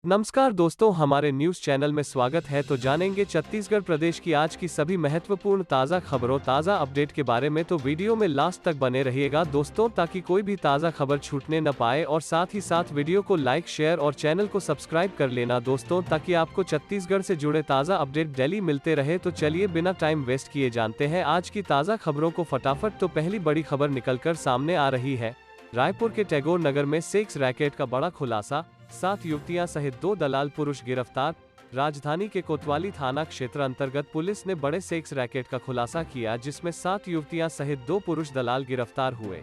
नमस्कार दोस्तों, हमारे न्यूज चैनल में स्वागत है। तो जानेंगे छत्तीसगढ़ प्रदेश की आज की सभी महत्वपूर्ण ताज़ा खबरों, ताज़ा अपडेट के बारे में। तो वीडियो में लास्ट तक बने रहिएगा दोस्तों, ताकि कोई भी ताज़ा खबर छूटने न पाए। और साथ ही साथ वीडियो को लाइक, शेयर और चैनल को सब्सक्राइब कर लेना दोस्तों, ताकि आपको छत्तीसगढ़ से जुड़े ताज़ा अपडेट डेली मिलते रहे। तो चलिए बिना टाइम वेस्ट किए जानते हैं आज की ताज़ा खबरों को फटाफट। तो पहली बड़ी खबर निकलकर सामने आ रही है। रायपुर के टैगोर नगर में सेक्स रैकेट का बड़ा खुलासा, 7 युवतियां सहित 2 दलाल पुरुष गिरफ्तार। राजधानी के कोतवाली थाना क्षेत्र अंतर्गत पुलिस ने बड़े सेक्स रैकेट का खुलासा किया, जिसमें 7 युवतियां सहित 2 पुरुष दलाल गिरफ्तार हुए।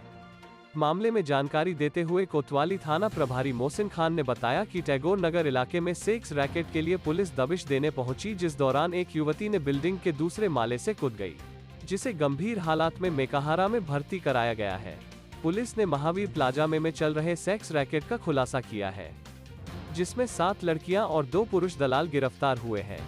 मामले में जानकारी देते हुए कोतवाली थाना प्रभारी मोहसिन खान ने बताया कि टैगोर नगर इलाके में सेक्स रैकेट के लिए पुलिस दबिश देने पहुंची, जिस दौरान एक युवती ने बिल्डिंग के दूसरे माले से कूद गई, जिसे गंभीर हालात में मेकाहारा में भर्ती कराया गया है। पुलिस ने महावीर प्लाजा में चल रहे सेक्स रैकेट का खुलासा किया है, जिसमें 7 लड़कियां और 2 पुरुष दलाल गिरफ्तार हुए हैं।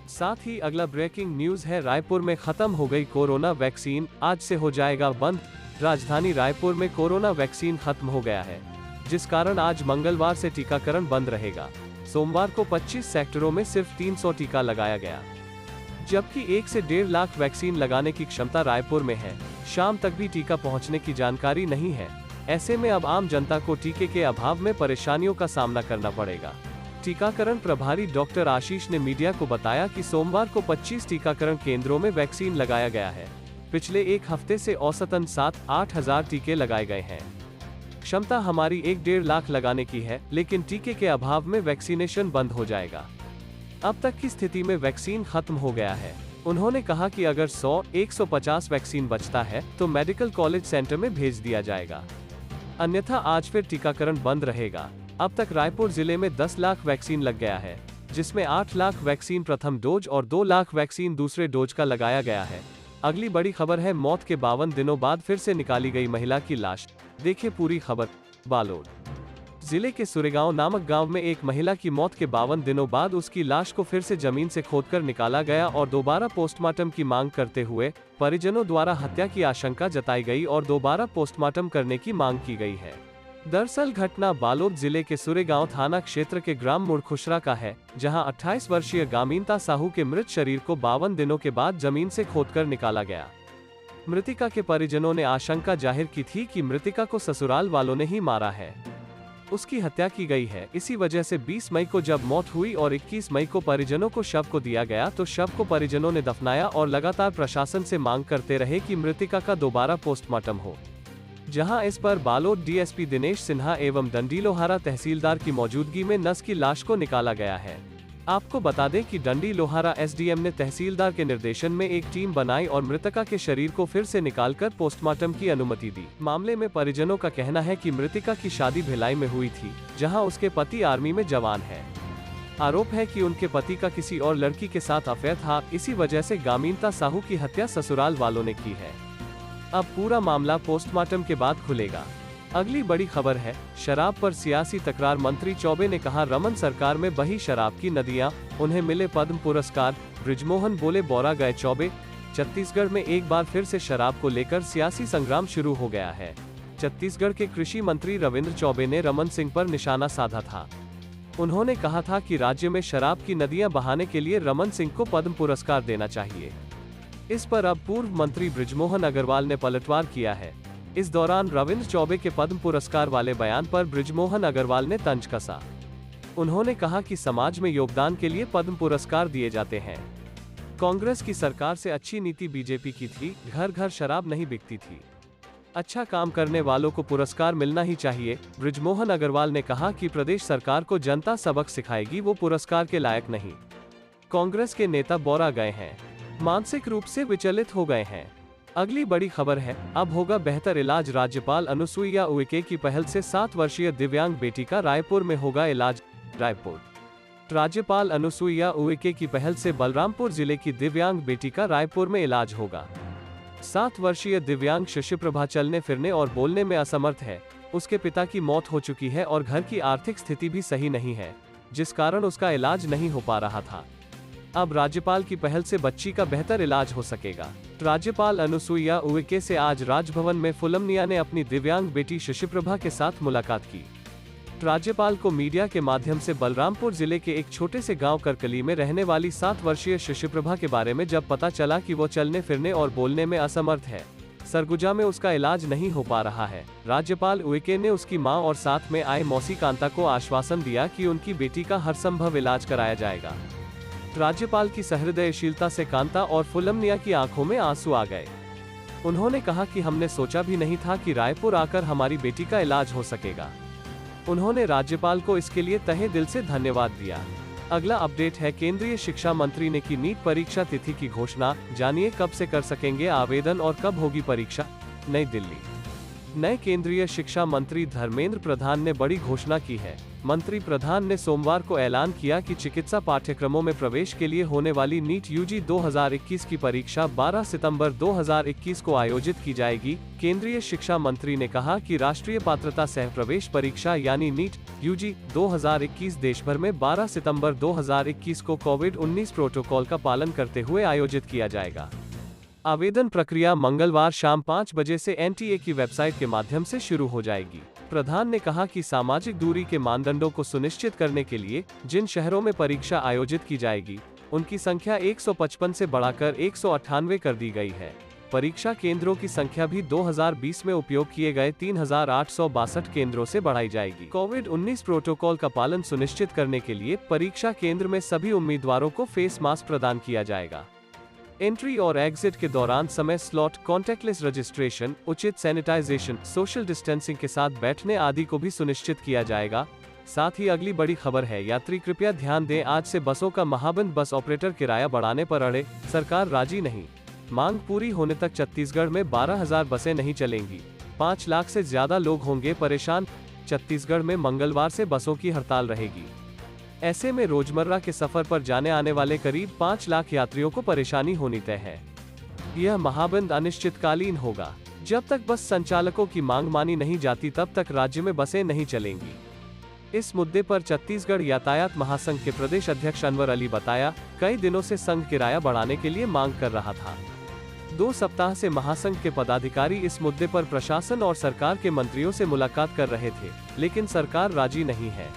साथ ही अगला ब्रेकिंग न्यूज है, रायपुर में खत्म हो गई कोरोना वैक्सीन, आज से हो जाएगा बंद। राजधानी रायपुर में कोरोना वैक्सीन खत्म हो गया है, जिस कारण आज मंगलवार से टीकाकरण बंद रहेगा। सोमवार को 25 सेक्टरों में सिर्फ 300 टीका लगाया गया, जबकि 1 से 1.5 लाख वैक्सीन लगाने की क्षमता रायपुर में है। शाम तक भी टीका पहुंचने की जानकारी नहीं है। ऐसे में अब आम जनता को टीके के अभाव में परेशानियों का सामना करना पड़ेगा। टीकाकरण प्रभारी डॉक्टर आशीष ने मीडिया को बताया कि सोमवार को 25 टीकाकरण केंद्रों में वैक्सीन लगाया गया है। पिछले एक हफ्ते से औसतन 7-8 हजार टीके लगाए गए हैं। क्षमता हमारी 1-1.5 लाख लगाने की है, लेकिन टीके के अभाव में वैक्सीनेशन बंद हो जाएगा। अब तक की स्थिति में वैक्सीन खत्म हो गया है। उन्होंने कहा कि अगर 100-150 वैक्सीन बचता है तो मेडिकल कॉलेज सेंटर में भेज दिया जाएगा, अन्यथा आज फिर टीकाकरण बंद रहेगा। अब तक रायपुर जिले में 10 लाख वैक्सीन लग गया है, जिसमें 8 लाख वैक्सीन प्रथम डोज और 2 लाख वैक्सीन दूसरे डोज का लगाया गया है। अगली बड़ी खबर है, मौत के 52 दिनों बाद फिर से निकाली गई महिला की लाश। देखिए पूरी खबर। बालोद जिले के सुरेगांव नामक गांव में एक महिला की मौत के 52 दिनों बाद उसकी लाश को फिर से जमीन से खोदकर निकाला गया और दोबारा पोस्टमार्टम की मांग करते हुए परिजनों द्वारा हत्या की आशंका जताई गई और दोबारा पोस्टमार्टम करने की मांग की गई है। दरअसल घटना बालोद जिले के सुरेगांव थाना क्षेत्र के ग्राम मुड़खुशरा का है, जहां 28 वर्षीय गामीनता साहू के मृत शरीर को 52 दिनों के बाद जमीन से खोदकर निकाला गया। मृतिका के परिजनों ने आशंका जाहिर की थी कि मृतिका को ससुराल वालों ने ही मारा है, उसकी हत्या की गई है। इसी वजह से 20 मई को जब मौत हुई और 21 मई को परिजनों को शव को दिया गया, तो शव को परिजनों ने दफनाया और लगातार प्रशासन से मांग करते रहे कि मृतिका का दोबारा पोस्टमार्टम हो। जहां इस पर बालोद डीएसपी दिनेश सिन्हा एवं डंडीलोहारा तहसीलदार की मौजूदगी में नस की लाश को निकाला गया है। आपको बता दें कि डंडीलोहारा एसडीएम ने तहसीलदार के निर्देशन में एक टीम बनाई और मृतका के शरीर को फिर से निकालकर पोस्टमार्टम की अनुमति दी। मामले में परिजनों का कहना है कि मृतिका की शादी भिलाई में हुई थी, जहां उसके पति आर्मी में जवान है। आरोप है कि उनके पति का किसी और लड़की के साथ अफेयर था, इसी वजह से गामीनता साहू की हत्या ससुराल वालों ने की है। अब पूरा मामला पोस्टमार्टम के बाद खुलेगा। अगली बड़ी खबर है, शराब पर सियासी तकरार। मंत्री चौबे ने कहा, रमन सरकार में बही शराब की नदियां, उन्हें मिले पद्म पुरस्कार। बृजमोहन बोले, बौरा गए चौबे। छत्तीसगढ़ में एक बार फिर से शराब को लेकर सियासी संग्राम शुरू हो गया है। छत्तीसगढ़ के कृषि मंत्री रविंद्र चौबे ने रमन सिंह पर निशाना साधा था। उन्होंने कहा था कि राज्य में शराब की नदियां बहाने के लिए रमन सिंह को पद्म पुरस्कार देना चाहिए। इस पर अब पूर्व मंत्री बृजमोहन अग्रवाल ने पलटवार किया है। इस दौरान रविंद्र चौबे के पद्म पुरस्कार वाले बयान पर बृजमोहन अग्रवाल ने तंज कसा। उन्होंने कहा कि समाज में योगदान के लिए पद्म पुरस्कार दिए जाते हैं। कांग्रेस की सरकार से अच्छी नीति बीजेपी की थी, घर घर शराब नहीं बिकती थी। अच्छा काम करने वालों को पुरस्कार मिलना ही चाहिए। बृजमोहन अग्रवाल ने कहा कि प्रदेश सरकार को जनता सबक सिखाएगी, वो पुरस्कार के लायक नहीं। कांग्रेस के नेता बौरा गए हैं, मानसिक रूप से विचलित हो गए हैं। अगली बड़ी खबर है, अब होगा बेहतर इलाज। राज्यपाल अनुसुईया उइके की पहल से 7 वर्षीय दिव्यांग बेटी का रायपुर में होगा इलाज। रायपुर राज्यपाल अनुसुईया उइके की पहल से बलरामपुर जिले की दिव्यांग बेटी का रायपुर में इलाज होगा। 7 वर्षीय दिव्यांग शशिप्रभा चलने फिरने और बोलने में असमर्थ है। उसके पिता की मौत हो चुकी है और घर की आर्थिक स्थिति भी सही नहीं है, जिस कारण उसका इलाज नहीं हो पा रहा था। अब राज्यपाल की पहल से बच्ची का बेहतर इलाज हो सकेगा। राज्यपाल अनुसुईया उइके से आज राजभवन में फुलमनिया ने अपनी दिव्यांग बेटी शशिप्रभा के साथ मुलाकात की। राज्यपाल को मीडिया के माध्यम से बलरामपुर जिले के एक छोटे से गांव करकली में रहने वाली 7 वर्षीय शिशिप्रभा के बारे में जब पता चला कि वो चलने फिरने और बोलने में असमर्थ है, सरगुजा में उसका इलाज नहीं हो पा रहा है, राज्यपाल उइके ने उसकी मां और साथ में आए मौसी कांता को आश्वासन दिया कि उनकी बेटी का हर संभव इलाज कराया जाएगा। राज्यपाल की सहृदयशीलता से कांता और फुलमनिया की आंखों में आंसू आ गए। उन्होंने कहा कि हमने सोचा भी नहीं था कि रायपुर आकर हमारी बेटी का इलाज हो सकेगा। उन्होंने राज्यपाल को इसके लिए तहे दिल से धन्यवाद दिया। अगला अपडेट है, केंद्रीय शिक्षा मंत्री ने की नीट परीक्षा तिथि की घोषणा, जानिए कब से कर सकेंगे आवेदन और कब होगी परीक्षा। नई दिल्ली। नए केंद्रीय शिक्षा मंत्री धर्मेंद्र प्रधान ने बड़ी घोषणा की है। मंत्री प्रधान ने सोमवार को ऐलान किया कि चिकित्सा पाठ्यक्रमों में प्रवेश के लिए होने वाली नीट यूजी 2021 की परीक्षा 12 सितंबर 2021 को आयोजित की जाएगी। केंद्रीय शिक्षा मंत्री ने कहा कि राष्ट्रीय पात्रता सह प्रवेश परीक्षा यानी नीट यूजी 2021 देश भर में 12 सितंबर 2021 को कोविड-19 प्रोटोकॉल का पालन करते हुए आयोजित किया जाएगा। आवेदन प्रक्रिया मंगलवार शाम 5 बजे से एनटीए की वेबसाइट के माध्यम से शुरू हो जाएगी। प्रधान ने कहा कि सामाजिक दूरी के मानदंडों को सुनिश्चित करने के लिए जिन शहरों में परीक्षा आयोजित की जाएगी, उनकी संख्या 155 से बढ़ाकर 198 कर दी गई है। परीक्षा केंद्रों की संख्या भी 2020 में उपयोग किए गए 3862 केंद्रों से बढ़ाई जाएगी। कोविड-19 प्रोटोकॉल का पालन सुनिश्चित करने के लिए परीक्षा केंद्र में सभी उम्मीदवारों को फेस मास्क प्रदान किया जाएगा। एंट्री और एग्जिट के दौरान समय स्लॉट, कॉन्टैक्टलेस रजिस्ट्रेशन, उचित सैनिटाइजेशन, सोशल डिस्टेंसिंग के साथ बैठने आदि को भी सुनिश्चित किया जाएगा। साथ ही अगली बड़ी खबर है, यात्री कृपया ध्यान दें, आज से बसों का महाबंद। बस ऑपरेटर किराया बढ़ाने पर अड़े, सरकार राजी नहीं। मांग पूरी होने तक छत्तीसगढ़ में 12,000 बसें नहीं चलेंगी। 5 लाख से ज्यादा लोग होंगे परेशान। छत्तीसगढ़ में मंगलवार से बसों की हड़ताल रहेगी। ऐसे में रोजमर्रा के सफर पर जाने आने वाले करीब 5 लाख यात्रियों को परेशानी होनी तय है। यह महाबंद अनिश्चितकालीन होगा। जब तक बस संचालकों की मांग मानी नहीं जाती तब तक राज्य में बसें नहीं चलेंगी। इस मुद्दे पर छत्तीसगढ़ यातायात महासंघ के प्रदेश अध्यक्ष अनवर अली बताया, कई दिनों से संघ किराया बढ़ाने के लिए मांग कर रहा था। 2 सप्ताह से महासंघ के पदाधिकारी इस मुद्दे पर प्रशासन और सरकार के मंत्रियों से मुलाकात कर रहे थे, लेकिन सरकार राजी नहीं है।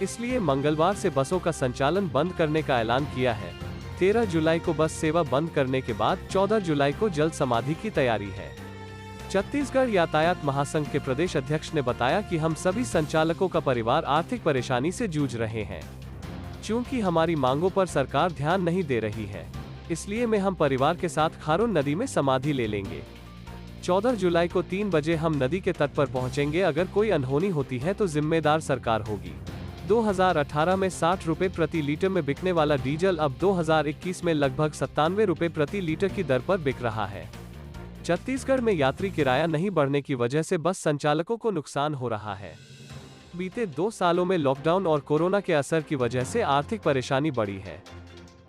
इसलिए मंगलवार से बसों का संचालन बंद करने का ऐलान किया है। 13 जुलाई को बस सेवा बंद करने के बाद 14 जुलाई को जल समाधि की तैयारी है। छत्तीसगढ़ यातायात महासंघ के प्रदेश अध्यक्ष ने बताया कि हम सभी संचालकों का परिवार आर्थिक परेशानी से जूझ रहे हैं। चूंकि हमारी मांगों पर सरकार ध्यान नहीं दे रही है, इसलिए में हम परिवार के साथ खारून नदी में समाधि ले लेंगे। 14 जुलाई को 3 बजे हम नदी के तट पर पहुंचेंगे। अगर कोई अनहोनी होती है तो जिम्मेदार सरकार होगी। 2018 में 60 रुपए प्रति लीटर में बिकने वाला डीजल अब 2021 में लगभग 97 रुपए प्रति लीटर की दर पर बिक रहा है। छत्तीसगढ़ में यात्री किराया नहीं बढ़ने की वजह से बस संचालकों को नुकसान हो रहा है। बीते 2 सालों में लॉकडाउन और कोरोना के असर की वजह से आर्थिक परेशानी बढ़ी है।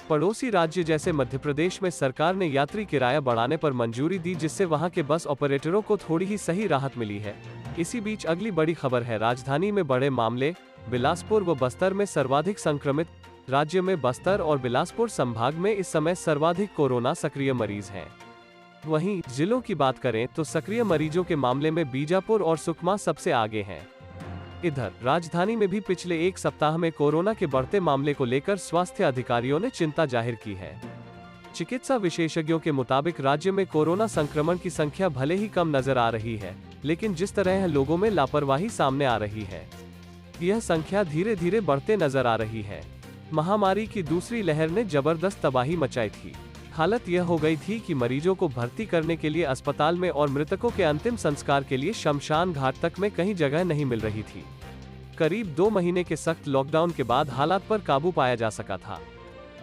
पड़ोसी राज्य जैसे मध्य प्रदेश में सरकार ने यात्री किराया बढ़ाने पर मंजूरी दी, जिससे वहां के बस ऑपरेटरों को थोड़ी ही सही राहत मिली है। इसी बीच अगली बड़ी खबर है, राजधानी में बड़े मामले, बिलासपुर व बस्तर में सर्वाधिक संक्रमित। राज्य में बस्तर और बिलासपुर संभाग में इस समय सर्वाधिक कोरोना सक्रिय मरीज हैं। वहीं जिलों की बात करें तो सक्रिय मरीजों के मामले में बीजापुर और सुकमा सबसे आगे हैं। इधर राजधानी में भी पिछले 1 सप्ताह में कोरोना के बढ़ते मामले को लेकर स्वास्थ्य अधिकारियों ने चिंता जाहिर की है। चिकित्सा विशेषज्ञों के मुताबिक राज्य में कोरोना संक्रमण की संख्या भले ही कम नजर आ रही है, लेकिन जिस तरह लोगों में लापरवाही सामने आ रही है, यह संख्या धीरे धीरे बढ़ते नजर आ रही है। महामारी की दूसरी लहर ने जबरदस्त तबाही मचाई थी। हालत यह हो गई थी कि मरीजों को भर्ती करने के लिए अस्पताल में और मृतकों के अंतिम संस्कार के लिए शमशान घाट तक में कहीं जगह नहीं मिल रही थी। करीब 2 महीने के सख्त लॉकडाउन के बाद हालात पर काबू पाया जा सका था।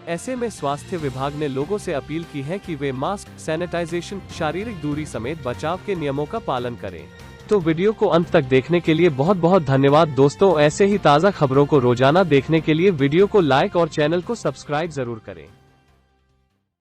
ऐसे में स्वास्थ्य विभाग ने लोगों से अपील की है कि वे मास्क, सैनिटाइजेशन, शारीरिक दूरी समेत बचाव के नियमों का पालन करें। तो वीडियो को अंत तक देखने के लिए बहुत बहुत धन्यवाद दोस्तों। ऐसे ही ताज़ा खबरों को रोजाना देखने के लिए वीडियो को लाइक और चैनल को सब्सक्राइब जरूर करें।